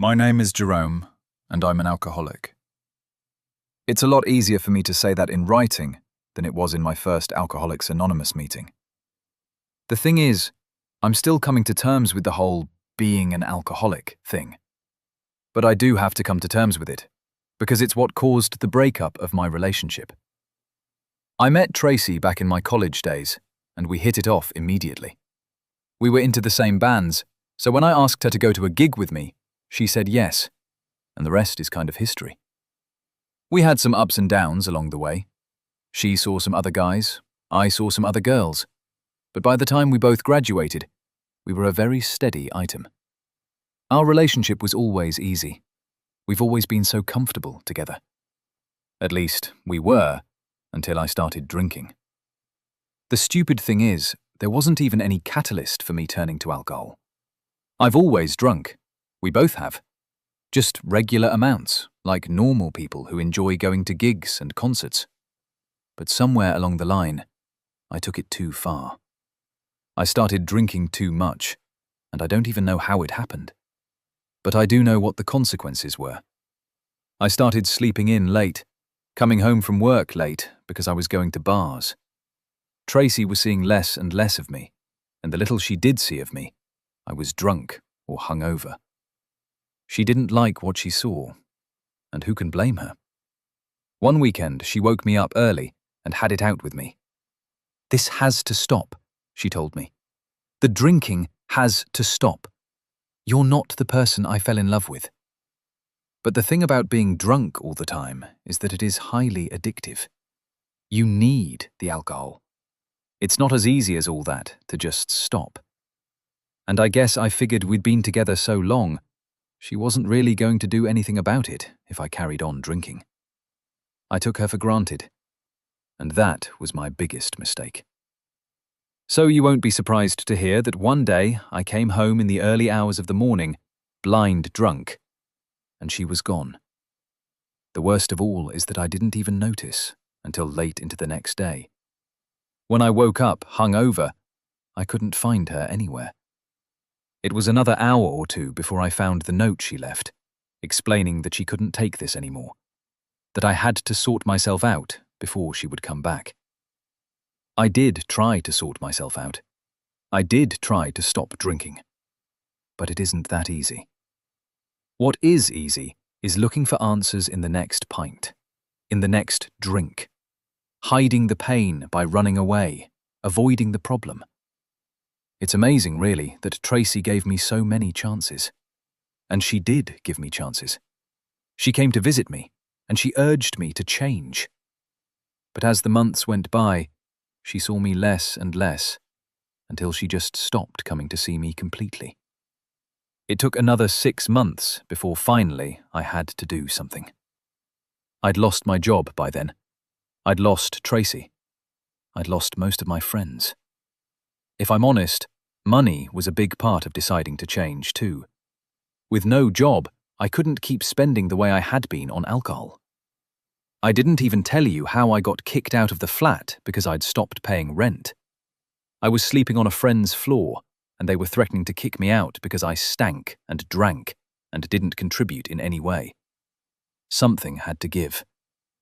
My name is Jerome, and I'm an alcoholic. It's a lot easier for me to say that in writing than it was in my first Alcoholics Anonymous meeting. The thing is, I'm still coming to terms with the whole being an alcoholic thing. But I do have to come to terms with it, because it's what caused the breakup of my relationship. I met Tracy back in my college days, and we hit it off immediately. We were into the same bands, so when I asked her to go to a gig with me, she said yes, and the rest is kind of history. We had some ups and downs along the way. She saw some other guys, I saw some other girls, but by the time we both graduated, we were a very steady item. Our relationship was always easy. We've always been so comfortable together. At least, we were, until I started drinking. The stupid thing is, there wasn't even any catalyst for me turning to alcohol. I've always drunk. We both have. Just regular amounts, like normal people who enjoy going to gigs and concerts. But somewhere along the line, I took it too far. I started drinking too much, and I don't even know how it happened. But I do know what the consequences were. I started sleeping in late, coming home from work late because I was going to bars. Tracy was seeing less and less of me, and the little she did see of me, I was drunk or hungover. She didn't like what she saw, and who can blame her? One weekend, she woke me up early and had it out with me. "This has to stop," she told me. "The drinking has to stop. You're not the person I fell in love with." But the thing about being drunk all the time is that it is highly addictive. You need the alcohol. It's not as easy as all that to just stop. And I guess I figured we'd been together so long, she wasn't really going to do anything about it if I carried on drinking. I took her for granted, and that was my biggest mistake. So you won't be surprised to hear that one day I came home in the early hours of the morning, blind drunk, and she was gone. The worst of all is that I didn't even notice until late into the next day. When I woke up hungover, I couldn't find her anywhere. It was another hour or two before I found the note she left, explaining that she couldn't take this anymore, that I had to sort myself out before she would come back. I did try to sort myself out. I did try to stop drinking. But it isn't that easy. What is easy is looking for answers in the next pint, in the next drink, hiding the pain by running away, avoiding the problem. It's amazing, really, that Tracy gave me so many chances. And she did give me chances. She came to visit me, and she urged me to change. But as the months went by, she saw me less and less, until she just stopped coming to see me completely. It took another 6 months before finally I had to do something. I'd lost my job by then. I'd lost Tracy. I'd lost most of my friends. If I'm honest, money was a big part of deciding to change too. With no job, I couldn't keep spending the way I had been on alcohol. I didn't even tell you how I got kicked out of the flat because I'd stopped paying rent. I was sleeping on a friend's floor, and they were threatening to kick me out because I stank and drank and didn't contribute in any way. Something had to give,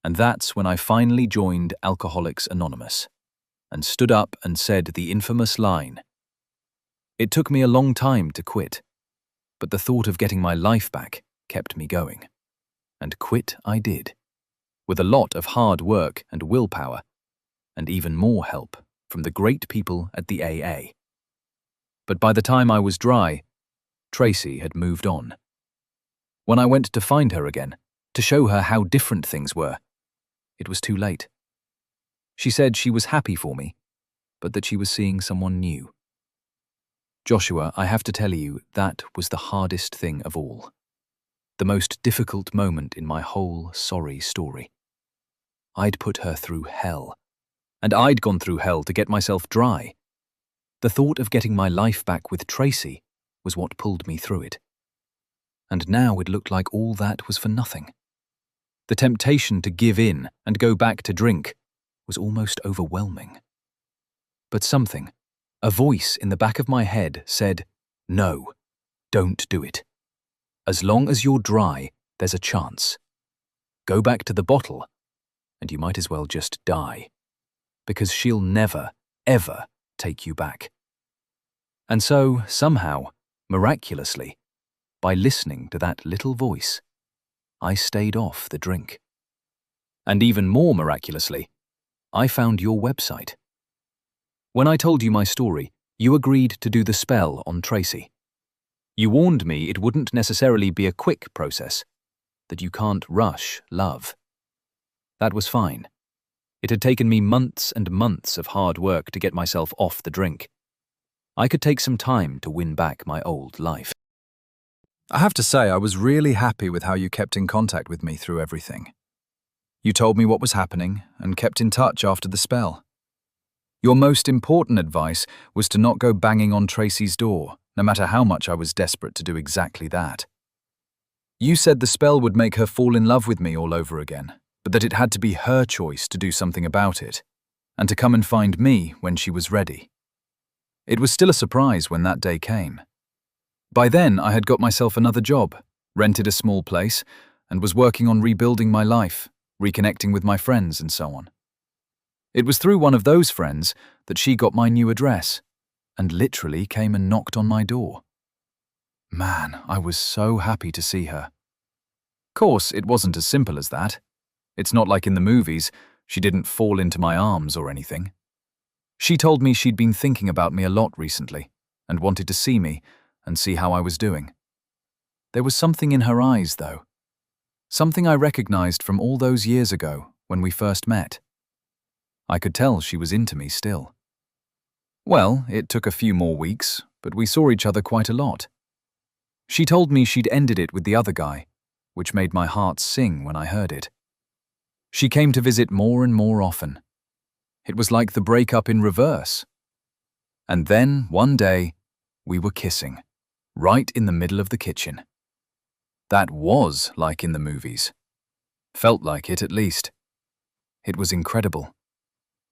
and that's when I finally joined Alcoholics Anonymous and stood up and said the infamous line. It took me a long time to quit, but the thought of getting my life back kept me going. And quit I did, with a lot of hard work and willpower, and even more help from the great people at the AA. But by the time I was dry, Tracy had moved on. When I went to find her again, to show her how different things were, it was too late. She said she was happy for me, but that she was seeing someone new. Joshua, I have to tell you, that was the hardest thing of all. The most difficult moment in my whole sorry story. I'd put her through hell, and I'd gone through hell to get myself dry. The thought of getting my life back with Tracy was what pulled me through it. And now it looked like all that was for nothing. The temptation to give in and go back to drink was almost overwhelming. But something, a voice in the back of my head said, "No, don't do it." As long as you're dry, there's a chance. Go back to the bottle, and you might as well just die, because she'll never, ever take you back. And so, somehow, miraculously, by listening to that little voice, I stayed off the drink. And even more miraculously, I found your website. When I told you my story, you agreed to do the spell on Tracy. You warned me it wouldn't necessarily be a quick process, that you can't rush love. That was fine. It had taken me months and months of hard work to get myself off the drink. I could take some time to win back my old life. I have to say, I was really happy with how you kept in contact with me through everything. You told me what was happening and kept in touch after the spell. Your most important advice was to not go banging on Tracy's door, no matter how much I was desperate to do exactly that. You said the spell would make her fall in love with me all over again, but that it had to be her choice to do something about it, and to come and find me when she was ready. It was still a surprise when that day came. By then, I had got myself another job, rented a small place, and was working on rebuilding my life, reconnecting with my friends and so on. It was through one of those friends that she got my new address, and literally came and knocked on my door. Man, I was so happy to see her. Of course, it wasn't as simple as that. It's not like in the movies, she didn't fall into my arms or anything. She told me she'd been thinking about me a lot recently, and wanted to see me and see how I was doing. There was something in her eyes, though. Something I recognized from all those years ago when we first met. I could tell she was into me still. Well, it took a few more weeks, but we saw each other quite a lot. She told me she'd ended it with the other guy, which made my heart sing when I heard it. She came to visit more and more often. It was like the breakup in reverse. And then, one day, we were kissing, right in the middle of the kitchen. That was like in the movies. Felt like it, at least. It was incredible.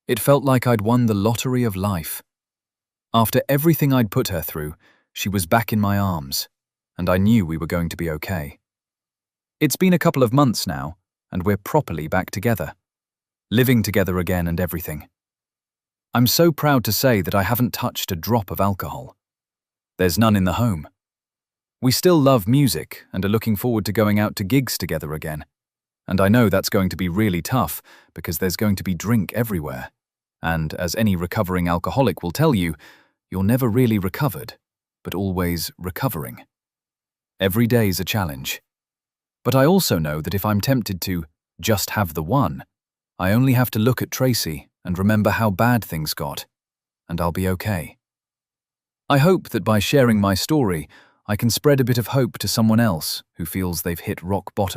It felt like I'd won the lottery of life. After everything I'd put her through, she was back in my arms, and I knew we were going to be okay. It's been a couple of months now, and we're properly back together, living together again and everything. I'm so proud to say that I haven't touched a drop of alcohol. There's none in the home. We still love music and are looking forward to going out to gigs together again. And I know that's going to be really tough because there's going to be drink everywhere. And as any recovering alcoholic will tell you, you're never really recovered, but always recovering. Every day's a challenge. But I also know that if I'm tempted to just have the one, I only have to look at Tracy and remember how bad things got, and I'll be okay. I hope that by sharing my story, I can spread a bit of hope to someone else who feels they've hit rock bottom.